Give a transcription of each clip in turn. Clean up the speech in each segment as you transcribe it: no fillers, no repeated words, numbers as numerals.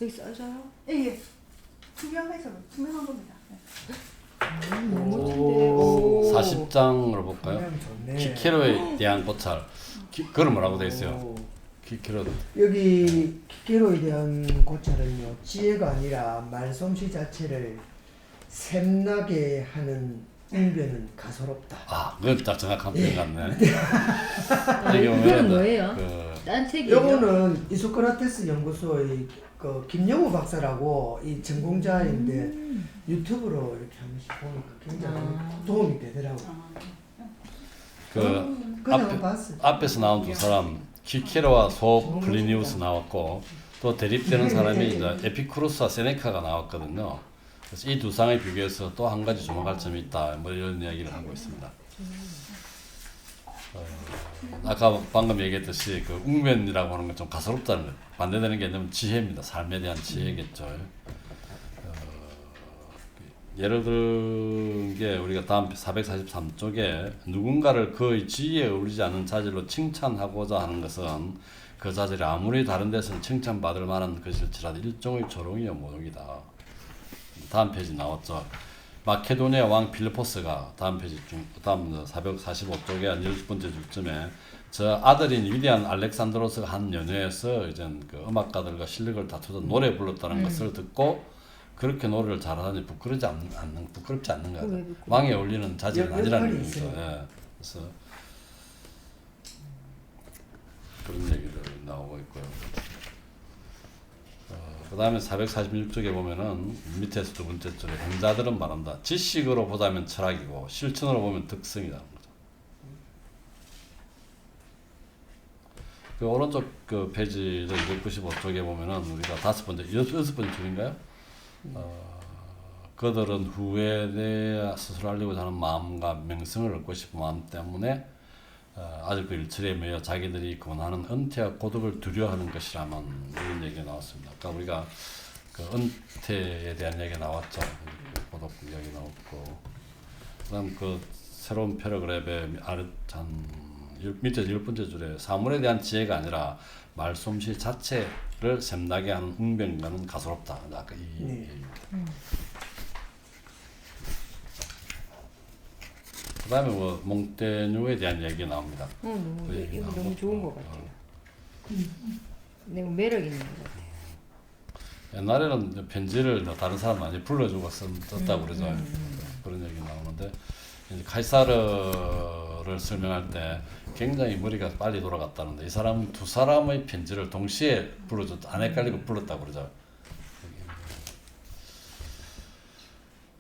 저기 써져요? 예. 투명해서 투명한 겁니다. 너무 멋진데. 40장으로 볼까요? 모양 좋네. 키케로에 대한 고찰. 그건 뭐라고 되어 있어요? 오. 키케로. 여기 키케로에 대한 고찰은요, 지혜가 아니라 말솜씨 자체를 샘나게 하는 웅변은 가소롭다. 아, 그건 딱 정확한 표현 같네. 여기 이거는 보면 뭐예요? 그 딴 책이에요? 요거는 이소크라테스 연구소의 그 김영우 박사라고 이 전공자인데 유튜브로 이렇게 한 번씩 보니까 굉장히 도움이 되더라고요. 그 그냥 한번 봤어요. 앞에서 나온 두 사람 키케로와 소플리니우스 나왔고 또 대립되는 사람이 이제 에피쿠로스와 세네카가 나왔거든요. 그래서 이 두 상에 비교해서 또 한 가지 주목할 점이 있다. 뭐 이런 이야기를 하고 있습니다. 아까 방금 얘기했듯이 그 웅변이라고 하는 건 좀 가소롭다는 거. 반대되는 개념은 지혜입니다. 삶에 대한 지혜겠죠. 예를 들은 게 우리가 다음 443쪽에 누군가를 그의 지위에 어울리지 않는 자질로 칭찬하고자 하는 것은 그 자질이 아무리 다른 데서는 칭찬받을 만한 것일지라도 일종의 조롱이요 모독이다. 다음 페이지 나왔죠. 마케도니아 왕 필리포스가 다음 445쪽에 10번째 줄쯤에 저 아들인 위대한 알렉산드로스가 한 연회에서 이제 그 음악가들과 실력을 다투던 노래 불렀다는 것을 듣고 그렇게 노래를 잘하니 부끄럽지 않는 거야. 왕에 어울리는 자질은 아니라는 거죠. 예. 그래서 그런 얘기들 나오고 있고요. 그 다음에 446쪽에 보면은 밑에서 두 번째 줄에 행자들은 말한다. 지식으로 보자면 철학이고 실천으로 보면 득성이라는 거죠. 그 오른쪽 그 페이지 295쪽에 보면은 우리가 여섯 번째 줄인가요? 그들은 후에 대해 스스로 알리고자 하는 마음과 명성을 얻고 싶은 마음 때문에 아주 그 일처리에 매여 자기들이 권하는 은퇴와 고독을 두려워하는 것이라면 이런 얘기가 나왔습니다. 아까 우리가 그 은퇴에 대한 얘기가 나왔죠. 고독 이야기 나왔고 그다음 그 새로운 패러그랩의 밑에 10번째 줄에 사물에 대한 지혜가 아니라 말솜씨 자체를 샘나게 하는 웅변과는 가소롭다. 아까 이 얘기입니다. 그 다음에 뭐 몽테뉴에 대한 얘기가 나옵니다. 이거 너무 좋은 것 같아요. 너무 매력 있는 것 같아요. 옛날에는 편지를 다른 사람 많이 불러주고 썼다고 그러죠. 그런 얘기 나오는데 이제 카이사르를 설명할 때 굉장히 머리가 빨리 돌아갔다는데 이 사람은 두 사람의 편지를 동시에 불러줬다. 안 헷갈리고 불렀다고 그러죠.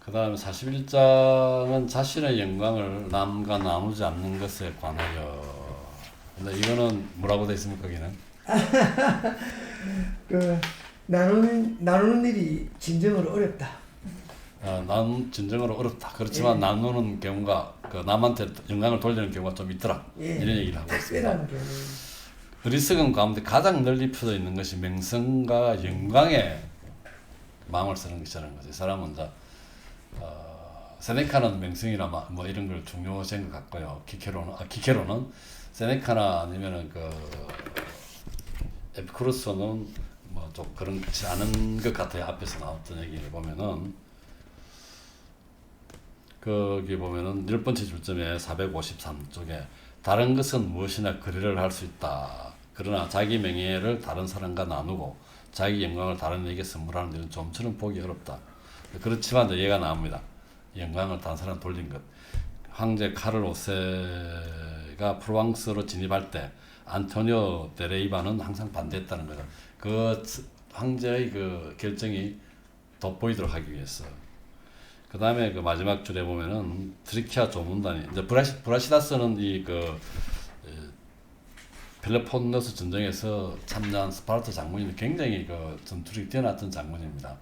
그 다음에 41장은 자신의 영광을 남과 나누지 않는 것에 관하여. 근데 이거는 뭐라고 돼 있습니까, 거기는? 그 나누는 일이 진정으로 어렵다. 진정으로 어렵다. 그렇지만 나누는 경우가 그 남한테 영광을 돌리는 경우가 좀 있더라. 이런 얘기를 하고 있습니다. 어리석은 가운데 가장 널리 펴져 있는 것이 명성과 영광에 마음을 쓰는 것이라는 거죠. 이 사람은 이제 세네카는 명성이나 뭐 이런 걸 중요시한 것 같고요. 키케로는 세네카나 아니면은 그 에피쿠로스는 뭐 좀 그렇지 않은 것 같아요. 앞에서 나왔던 얘기를 보면은 거기 보면은 10번째 줄점에 453쪽에 다른 것은 무엇이나 거래를 할 수 있다. 그러나 자기 명예를 다른 사람과 나누고 자기 영광을 다른 이에게 선물하는 일은 좀처럼 보기 어렵다. 그렇지만 이제 얘가 나옵니다. 영광을 다른 사람 돌린 것. 황제 카를 5세가 프로방스로 진입할 때 안토니오 데레이바는 항상 반대했다는 거죠. 그 황제의 그 결정이 돋보이도록 하기 위해서. 그 다음에 그 마지막 줄에 보면은 트리키아 조문단이 이제 브라시다스는 펠로폰네소 전쟁에서 참여한 스파르타 장군이 굉장히 그 전투력이 뛰어났던 장군입니다.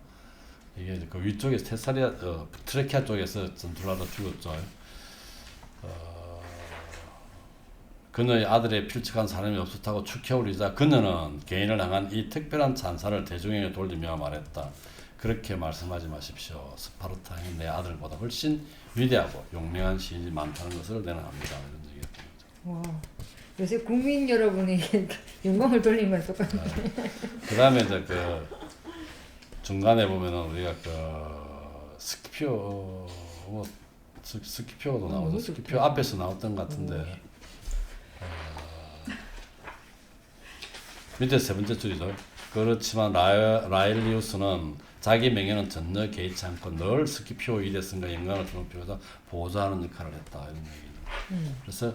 이게 그 위쪽에 트레키아 쪽에서 전투를 하다 죽었죠. 그녀의 아들의 필적한 사람이 없었다고 축해올리자 그녀는 개인을 향한 이 특별한 찬사를 대중에게 돌리며 말했다. 그렇게 말씀하지 마십시오. 스파르타는 내 아들보다 훨씬 위대하고 용맹한 시인이 많다는 것을 내는 압니다. 이런 얘기였던 거죠. 와, 요새 국민 여러분에게 영광을 돌린 건 똑같네. 그 다음에 이제 중간에 보면은 우리가 그 스키표 스키표도 나오죠. 너무 스키표 좋다. 앞에서 나왔던 것 같은데 밑에 세 번째 줄이죠. 그렇지만 라일리우스는 자기 명예는 전혀 개의치 않고 늘 스키표 일에 쓴과 영광을 주는 표에서 보호자하는 역할을 했다 이런 얘기죠. 그래서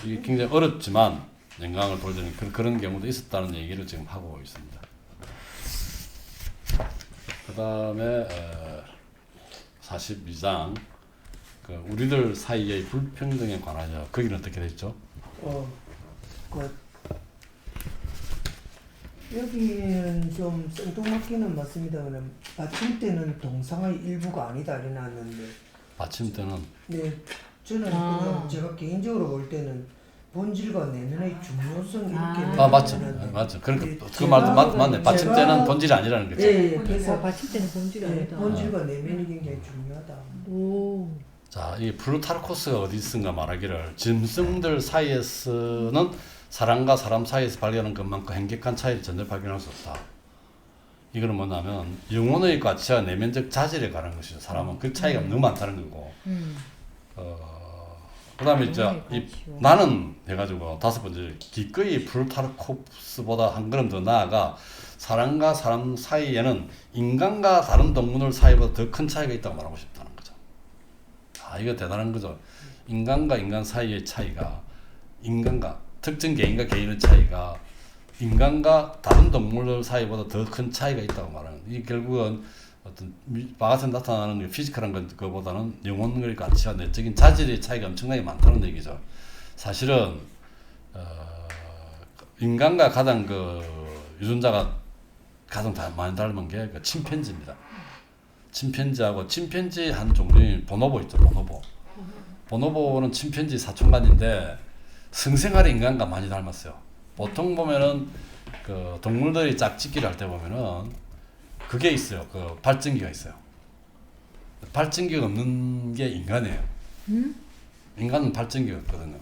이게 굉장히 어렵지만 영광을 돌리는 그런 경우도 있었다는 얘기를 지금 하고 있습니다. 그 다음에 42장 그 우리들 사이의 불평등에 관하여 거기는 어떻게 됐죠? 여기는 좀 생뚱맞기는 맞습니다만 받침대는 동상의 일부가 아니다 이래 놨는데 받침대는 네 저는 그냥 제가 개인적으로 볼 때는 본질과 내면의 중요성 이렇게 맞죠. 놨는데 맞죠. 그러니까 네, 그 말도 제가- 맞네. 받침대는 제가- 본질이 아니라는 거죠. 예, 그래서 그래서 받침대는 본질이 아니다. 본질과 내면이 굉장히 중요하다. 오. 자, 이 플루타르코스가 어디 있은가 말하기를 짐승들 사이에서는 사람과 사람 사이에서 발견하는 것만큼 행복한 차이를 전혀 발견할 수 없다. 이거는 뭐냐면 영혼의 가치와 내면적 자질에 관한 것이죠. 사람은 그 차이가 너무 많다는 거고. 그다음에 이제 나는 해가지고 다섯 번째 기꺼이 플루타르코스보다 한 걸음 더 나아가 사람과 사람 사이에는 인간과 다른 동물들 사이보다 더 큰 차이가 있다고 말하고 싶다는 거죠. 아, 이거 대단한 거죠. 인간과 인간 사이의 차이가 인간과 특정 개인과 개인의 차이가 인간과 다른 동물들 사이보다 더 큰 차이가 있다고 말하는 거예요. 이 결국은 어떤 바깥에 나타나는 피지컬한 것보다는 영혼의 가치와 내적인 자질의 차이가 엄청나게 많다는 얘기죠. 사실은 인간과 가장 그 유전자가 가장 많이 닮은 게 그 침팬지입니다. 침팬지하고 침팬지 한 종류인 보노보 있죠. 보노보는 침팬지 사촌간인데 성생활이 인간과 많이 닮았어요. 보통 보면은 그 동물들이 짝짓기를 할 때 보면은 그게 있어요. 그 발전기가 있어요. 발전기가 없는 게 인간이에요. 인간은 발전기가 없거든요.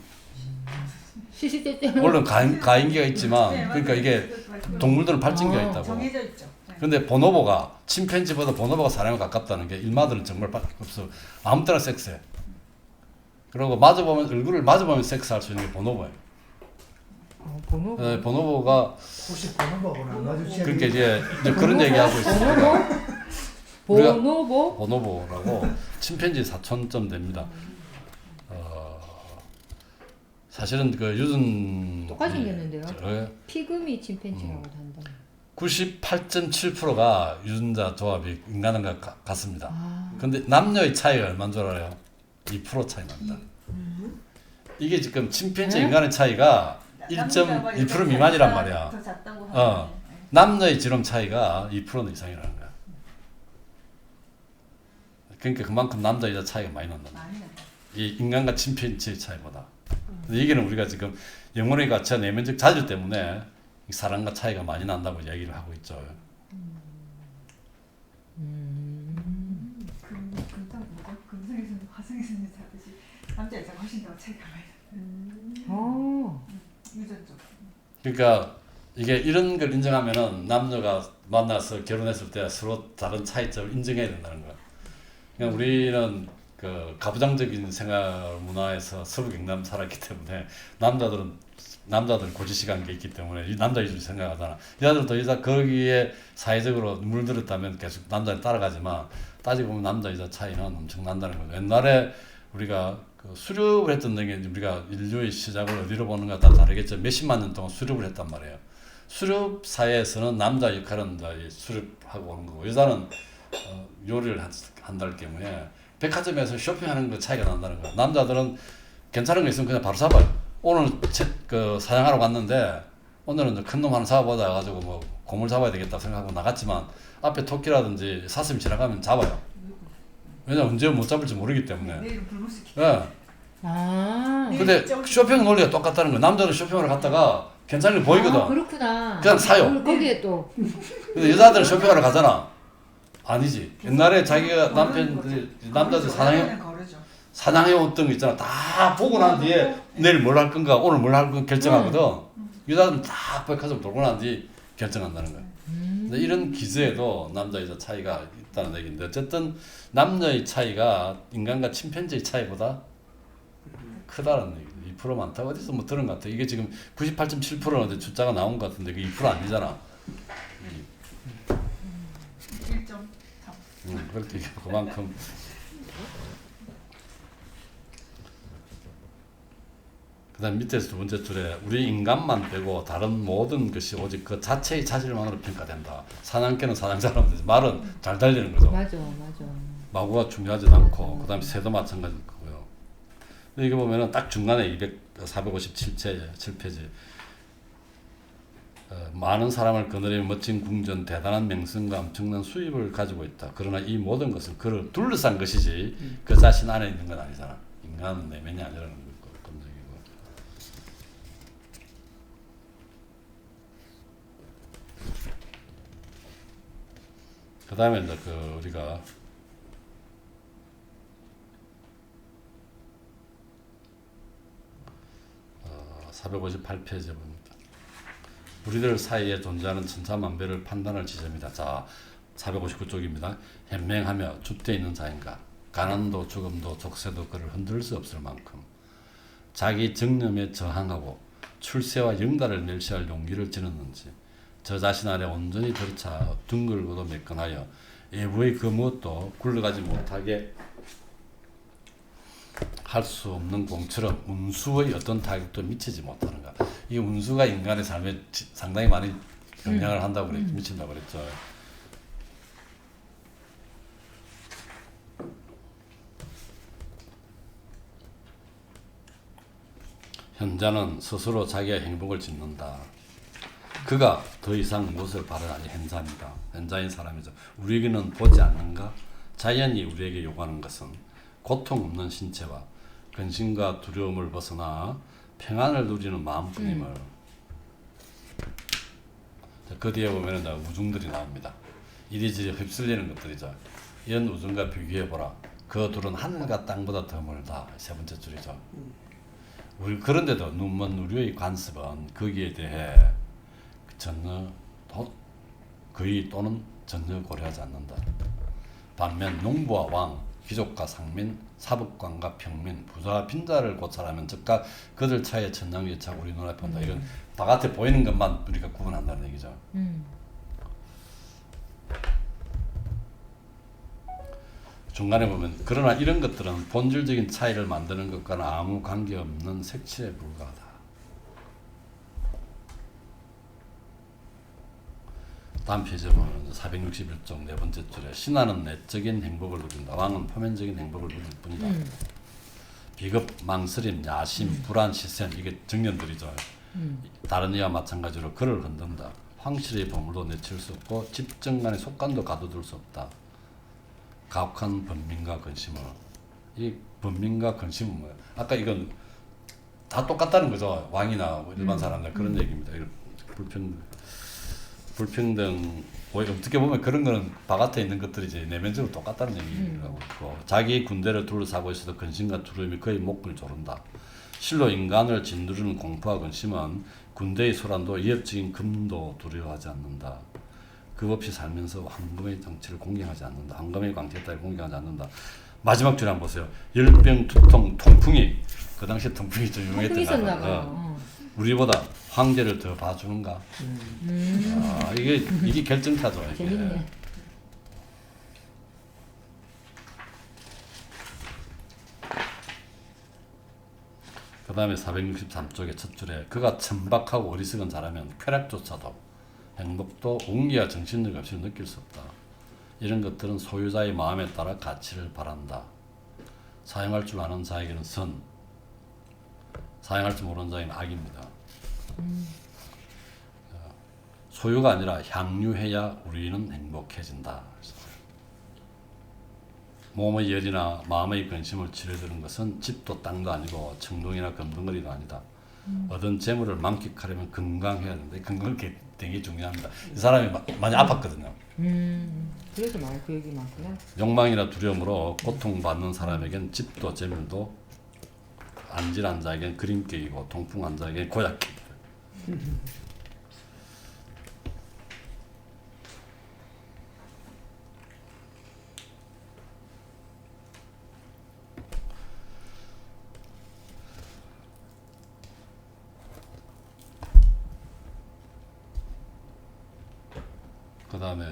시시때때 물론 가인기가 있지만 그러니까 이게 동물들은 발전기가 있다고. 정해져 있죠. 네. 근데 보노보가 침팬지보다 보노보가 사람에 가깝다는 게 일마들은 정말 없어. 아무 때나 섹스해. 그리고 마주보면 얼굴을 마주보면 섹스할 수 있는 게 보노보예요. 번호. 보노보가 혹시 번호보고는 안 마주치는 그러니까 이제 그런 얘기하고 있습니다. 보노보? 보노보라고 침팬지 사촌쯤 됩니다. 사실은 그 유전 똑같이 생겼는데요. 저 피그미 침팬지라고 한다. 98.7%가 유전자 조합이 인간과 같습니다. 아. 근데 남녀의 차이가 얼마인 줄 알아요? 2% 차이 납니다. 이게 지금 침팬지 인간의 차이가 1.2% 미만이란 말이야. 더 작다고 하는데. 남녀의 지름 차이가 2% 이상이라는 거야. 그러니까 그만큼 남자 여자 차이가 많이 난다. 많이 난다. 이 인간과 침팬지의 차이보다. 근데 이게는 우리가 지금 영혼의 가치와 내면적 자질 때문에 이 사람과 차이가 많이 난다고 이야기를 하고 있죠. 그렇다고 뭐죠? 금성에서는 화성에서는 다르지. 남자 여자가 훨씬 더 차이가 많이 나. 유전적. 그러니까 이게 이런 걸 인정하면은 남녀가 만나서 결혼했을 때 서로 다른 차이점을 인정해야 된다는 거야. 그러니까 우리는 그 가부장적인 생활 문화에서 서부 경남 살았기 때문에 남자들은 고지식한 게 있기 때문에 이 남자 위주로 생각하잖아. 여자들도 여자 거기에 사회적으로 물들었다면 계속 남자를 따라가지만 따지고 보면 남자 여자 차이는 엄청 난다는 거죠. 옛날에 우리가 그 수렵을 했던 게 우리가 인류의 시작을 어디로 보는가 다 다르겠죠. 몇십만 년 동안 수렵을 했단 말이에요. 수렵 사회에서는 남자 역할은 수렵하고 하는 거고 여자는 요리를 한다는 때문에 백화점에서 쇼핑하는 거 차이가 난다는 거야. 남자들은 괜찮은 거 있으면 그냥 바로 잡아요. 오늘 그 사냥하러 갔는데 오늘은 큰 놈 하나 잡아보자 해가지고 뭐 고물 잡아야 되겠다 생각하고 나갔지만 앞에 토끼라든지 사슴이 지나가면 잡아요. 왜냐면 언제 못 잡을지 모르기 때문에. 내일은 불무시키. 예. 아. 근데 쇼핑 논리가 똑같다는 거야. 남자는 쇼핑을 갔다가 괜찮은 게 보이거든. 아, 그렇구나. 그냥 사요. 거기에 또 근데 여자들은 쇼핑하러 가잖아. 아니지. 옛날에 자기가 남자들 사냥해 왔던 거 있잖아. 다 보고 난 뒤에 내일 뭘 할 건가, 오늘 뭘 할 건가 결정하거든. 여자들은 다 백화점 돌고 난 뒤에 결정한다는 거야. 근데 이런 기저에도 남자 여자 차이가 있다는 얘기인데 어쨌든 남녀의 차이가 인간과 침팬지의 차이보다 크다는 얘기죠. 2% 많다고 어디서 뭐 들은 것 같아. 이게 지금 98.7%는 어디 숫자가 나온 것 같은데 그 2% 아니잖아. 1.3. 그렇게 그만큼 그다음 밑에서 두 번째 줄에 우리 인간만 빼고 다른 모든 것이 오직 그 자체의 자질만으로 평가된다. 사냥개는 사냥자라면 되지. 말은 잘 달리는 거죠. 맞아, 맞아. 마구가 중요하지 않고 맞아. 그다음에 새도 마찬가지일 거고요. 이게 보면은 딱 중간에 457페이지 많은 사람을 거느리는 멋진 궁전, 대단한 명성과 엄청난 수입을 가지고 있다. 그러나 이 모든 것은 그를 둘러싼 것이지 그 자신 안에 있는 건 아니잖아. 인간은 내면이 아니라는 거고. 그 다음에 이제 우리가 458페이지에 봅니다. 우리들 사이에 존재하는 천차만별을 판단할 지점이다. 자, 459쪽입니다. 현명하며 줏대 있는 자인가? 가난도 죽음도 족쇄도 그를 흔들 수 없을 만큼 자기 정념에 저항하고 출세와 영달을 멸시할 용기를 지녔는지 저 자신 아래 온전히 들어차 둥글고도 매끈하여 외부의 그 무엇도 굴러가지 못하게 할 수 없는 공처럼 운수의 어떤 타격도 미치지 못하는가. 이 운수가 인간의 삶에 상당히 많이 영향을 한다고 그랬죠. 미친다고 그랬죠. 현자는 스스로 자기의 행복을 짓는다. 그가 더 이상 무엇을 바라니 현자입니다. 현자인 사람이죠. 우리에게는 보지 않는가? 자연이 우리에게 요구하는 것은 고통 없는 신체와 근심과 두려움을 벗어나 평안을 누리는 마음뿐임을. 그 뒤에 보면 우중들이 나옵니다. 이리저리 휩쓸리는 것들이죠. 이런 우중과 비교해보라. 그 둘은 하늘과 땅보다 더 멀다. 세 번째 줄이죠. 그런데도 눈먼 우리의 관습은 거기에 대해 전혀 거의 또는 전혀 고려하지 않는다. 반면 농부와 왕, 귀족과 상민, 사법관과 평민, 부자와 빈자를 고찰하면 즉각 그들 차이의 천냥일치가 우리 눈앞에 온다. 이건 바깥에 보이는 것만 우리가 구분한다는 얘기죠. 중간에 보면 그러나 이런 것들은 본질적인 차이를 만드는 것과는 아무 관계없는 색칠에 불과하다. 다음 페이지에 보면 461쪽 네 번째 줄에 신하는 내적인 행복을 누린다. 왕은 표면적인 행복을 누릴 뿐이다. 비겁, 망설임, 야심, 불안, 시샘 이게 정년들이죠. 다른 이와 마찬가지로 그를 흔든다. 황실의 보물도 내칠 수 없고 집정간의 속간도 가둬둘 수 없다. 가혹한 번민과 근심을. 이 번민과 근심은 뭐예요? 아까 이건 다 똑같다는 거죠. 왕이나 일반 사람들 그런 얘기입니다. 불평등 어떻게 보면 그런 거는 바깥에 있는 것들이지 내면적으로 똑같다는 얘기라고 있고 자기 군대를 둘러싸고 있어도 근심과 두려움이 그의 목을 조른다. 실로 인간을 짓누르는 공포와 근심은 군대의 소란도 위협적인 금도 두려워하지 않는다. 그 없이 살면서 황금의 정치를 공경하지 않는다. 황금의 광택에 따라 공경하지 않는다. 마지막 줄에 한번 보세요. 열병, 두통, 통풍이 그 당시에 통풍이 좀 유명했던 것 같아요. 우리보다 황제를 더 봐주는가? 아, 이게 결정타죠. 이게. 재밌네. 그 다음에 463쪽의 첫 줄에 그가 천박하고 어리석은 자라면 쾌락조차도 행복도 웅기와 정신력 없이 느낄 수 없다. 이런 것들은 소유자의 마음에 따라 가치를 바란다. 사용할 줄 아는 자에게는 선, 사용할 줄 모르는 자에게는 악입니다. 소유가 아니라 향유해야 우리는 행복해진다. 몸의 열이나 마음의 근심을 치료해주는 것은 집도 땅도 아니고 청동이나 금덩어리도 아니다. 얻은 재물을 만끽하려면 건강해야 된다. 건강은 되게 중요합니다. 이 사람이 많이 아팠거든요. 그래서 말 그 얘기 많구나. 욕망이나 두려움으로 고통받는 사람에겐 집도 재물도 안질한 자에겐 그림깨이고 통풍한 자에겐 고약깨이다. 다음에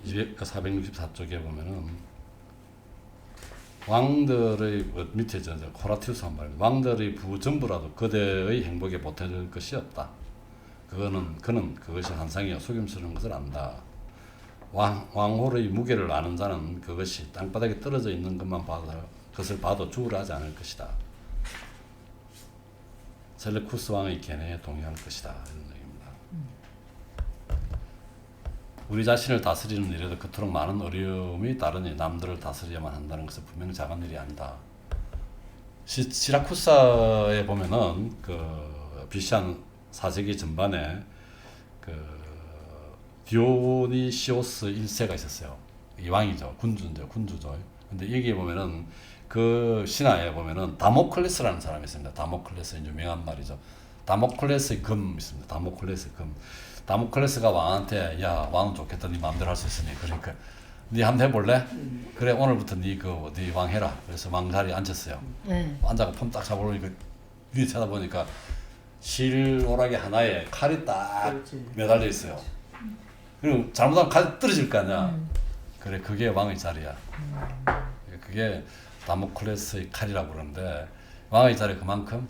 464쪽에 보면은 왕들의 밑에 호라티우스 한 말입니다. 왕들의 부전부라도 그대의 행복에 보태줄 것이 없다. 그는 그것이 환상이요 속임수는 것을 안다. 왕홀의 무게를 아는 자는 그것이 땅바닥에 떨어져 있는 것을 봐도 주울하지 않을 것이다. 셀레쿠스 왕의 견해에 동의할 것이다. 이런 얘기입니다. 우리 자신을 다스리는 일에도 그토록 많은 어려움이 따르니 남들을 다스려야만 한다는 것은 분명 작은 일이 아니다. 시라쿠사에 보면은 그 BC 한 4세기 전반에 그 디오니시오스 1세가 있었어요. 이 왕이죠. 군주죠. 근데 여기에 보면은 그 신화에 보면은 다모클레스라는 사람이 있습니다. 다모클레스 유명한 말이죠. 다모클레스의 금 있습니다. 다모클레스 금. 다모클레스가 왕한테 야 왕은 좋겠다. 네 마음대로 할 수 있으니 그러니까 네 한번 해볼래? 그래 오늘부터 네 왕 해라. 그래서 왕 자리에 앉혔어요. 앉아가 폼 딱 잡아보니까 위에 쳐다보니까 실오라기 하나에 칼이 딱 매달려 있어요. 그리고 잘못하면 칼이 떨어질 거 아니야. 그래 그게 왕의 자리야. 그게 다모클레스의 칼이라고 그러는데 왕의 자리 그만큼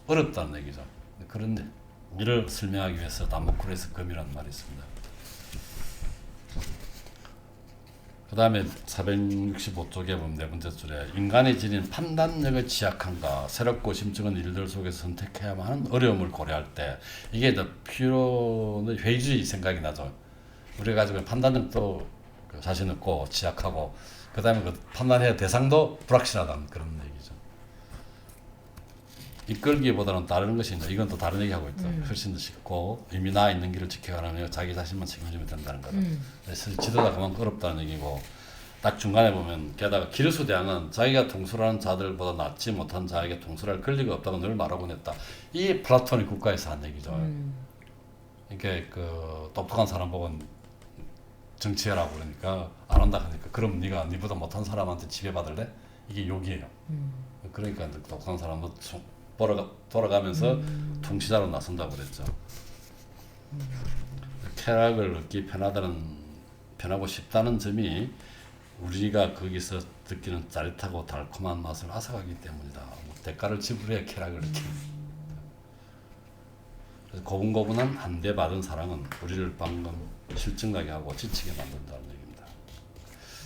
어렵다는 얘기죠. 그런데 이를 설명하기 위해서 다모클레스 금이라는 말이 있습니다. 그 다음에 465쪽에 보면 네 번째 줄에 인간이 지닌 판단력의 취약함과 새롭고 심증은 일들 속에서 선택해야만 하는 어려움을 고려할 때 이게 피로의 회의주의 생각이 나죠. 우리가 가지고 판단력도 자신 없고 취약하고 그 다음에 그 판단해야 대상도 불확실하다는 그런 얘기죠. 이끌기보다는 따르는 것이 이제 이건 또 다른 얘기하고 있죠. 훨씬 더 쉽고 이미 나 있는 길을 지켜가는 자기 자신만 책임지면 된다는 거죠. 그래서 지도자 그만큼 어렵다는 얘기고 딱 중간에 보면 게다가 기르수 대왕은 자기가 통솔하는 자들보다 낫지 못한 자에게 통솔할 권리가 없다고 늘 말하곤 했다. 이 플라톤이 국가에서 한 얘기죠. 이게 그 똑똑한 사람 보고 정치해라고 그러니까 안 한다 하니까 그럼 네가 네보다 못한 사람한테 지배받을래? 이게 욕이에요. 그러니까 똑똑한 사람도 돌아가면서 통치자로 나선다고 그랬죠. 쾌락을 얻기 편하고 쉽다는 점이 우리가 거기서 느끼는 짜릿하고 달콤한 맛을 앗아가기 때문이다. 대가를 지불해야 쾌락을 느끼는. 그래서 고분고분한 한대받은 사랑은 우리를 방금 실증나게 하고 지치게 만든다는 얘기입니다.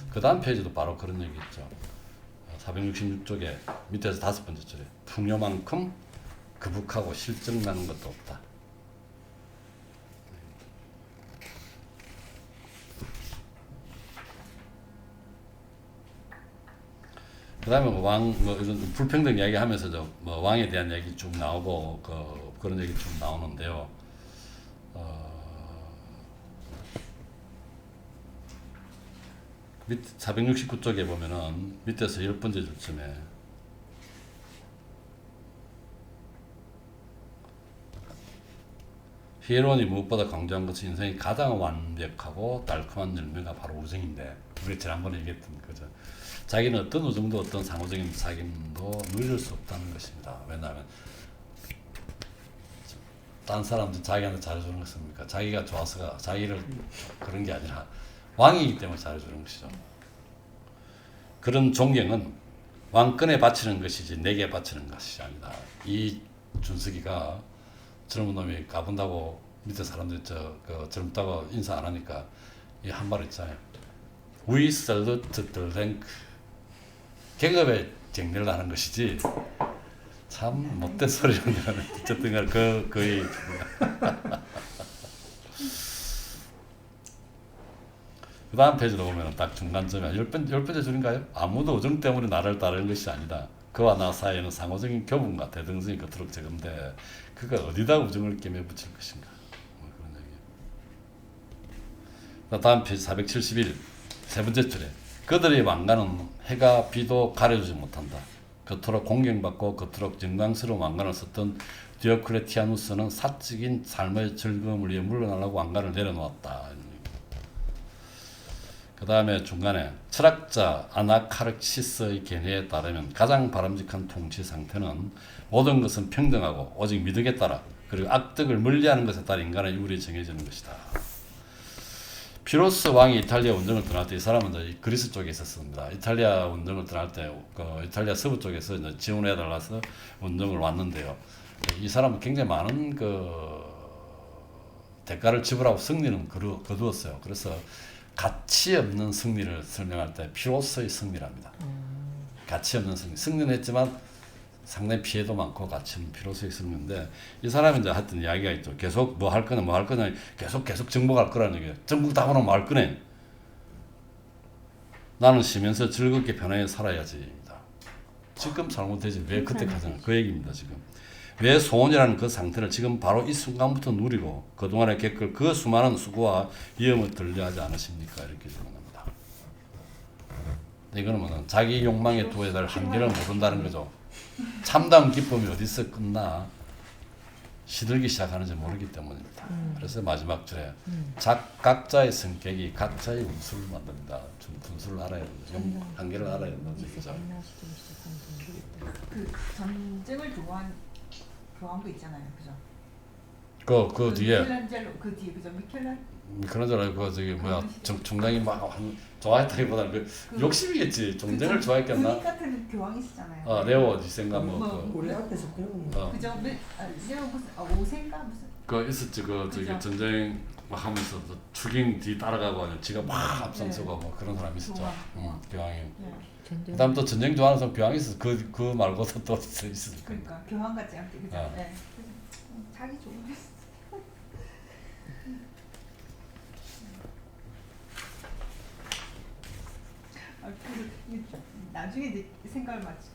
그 다음 페이지도 바로 그런 얘기 있죠. 466쪽에 밑에서 5번째 줄에 풍요만큼 거북하고 실증나는 것도 없다. 그 다음에 이런 불평등 이야기 하면서 왕에 대한 얘기 쭉 나오고 그런 얘기 쭉 나오는데요. 469쪽에 보면은 밑에서 10번째 줄쯤에 히에론이 무엇보다 강조한 것은 인생이 가장 완벽하고 달콤한 열매가 바로 우정인데 우리 지난번에 얘기했던 거죠. 자기는 어떤 우정도 어떤 상호적인 사귐도 누릴 수 없다는 것입니다. 왜냐하면 딴 사람들 자기한테 잘해주는 것입니까? 자기가 좋아서가 자기를 그런 게 아니라 왕이기 때문에 잘해주는 것이죠. 그런 존경은 왕권에 바치는 것이지 내게 바치는 것이 아니다. 이 준석이가 젊은 놈이 가본다고 밑에 사람들이 젊다고 인사 안 하니까 이 한 말 있잖아요. We salute the rank. 계급에 쟁례를 하는 것이지 참 못된 소리를 하는 어쨌든 간에 거의 그 다음 페이지로 보면 딱 중간점에 10번째 줄인가요? 아무도 우정 때문에 나를 따르는 것이 아니다. 그와 나 사이에는 상호적인 교분과 대등성이 그토록 적은데 그가 어디다 우정을 끼며 붙일 것인가. 그런 얘기예요. 다음 페이지 471 세 번째 줄에 그들의 왕관은 해가 비도 가려주지 못한다. 그토록 공경받고 그토록 영광스러운 왕관을 썼던 디오클레티아누스는 사적인 삶의 즐거움을 위해 물러나려고 왕관을 내려놓았다. 그 다음에 중간에 철학자 아나카르시스의 견해에 따르면 가장 바람직한 통치 상태는 모든 것은 평등하고 오직 미덕에 따라 그리고 악덕을 멀리하는 것에 따라 인간의 유물이 정해지는 것이다. 피로스 왕이 이탈리아 원정을 떠날 때 이 사람은 이제 그리스 쪽에 있었습니다. 이탈리아 원정을 떠날 때 이탈리아 서부 쪽에서 이제 지원해 달라서 원정을 왔는데요. 이 사람은 굉장히 많은 대가를 지불하고 승리는 거두었어요. 그래서 가치 없는 승리를 설명할 때 피로스의 승리랍니다. 가치 없는 승리. 승리는 했지만 상당히 피해도 많고 가치 없는 피로스의 승리인데 이 사람이 이제 하여튼 이야기가 있죠. 계속 뭐 할 거냐 계속 정복할 거라는 얘기예요. 정복 다 하고 뭐 할 거네. 나는 쉬면서 즐겁게 편하게 살아야지입니다. 지금 잘못되지 왜 그때 가잖아. 그 얘기입니다. 지금. 왜 소원이라는 그 상태를 지금 바로 이 순간부터 누리고 그동안에 겪을 그 수많은 수고와 위험을 들려하지 않으십니까? 이렇게 질문합니다. 이거는 뭐는 자기 욕망에 두어야 될 한계를 모른다는 거죠. 참다운 기쁨이 어디서 끝나 시들기 시작하는지 모르기 때문입니다. 그래서 마지막 줄에 각자의 성격이 각자의 운수를 만듭니다. 좀 분수를 알아야 된다. 한계를 알아야 된다. 그죠? 그 전쟁을 교황도 있잖아요, 그죠? 그 뒤에 미켈란젤로 그 뒤에 그죠? 그런 줄 알고 저기 뭐야 총장이 막 좋아했다기보다는 그 욕심이겠지. 종전을 좋아했겠나? 군인 같은 교황 있었잖아요. 레오 이생가 뭐 우리 앞에서 배운 거. 그죠? 레오 무슨 오세인가 무슨? 그 있었지 저기 그죠? 전쟁 막 하면서 추ging 뒤 따라가고 아니면 지가 막 앞장서고 뭐 그런 사람 있었죠. 교황이. 그다음 또 전쟁 좋아하는 사람 교황이 있었어. 그 말고도 또 있었을 거야. 그러니까 교황 같지 않게 그죠? 네. 자기 좋은. 나중에 내 생각을 맞지.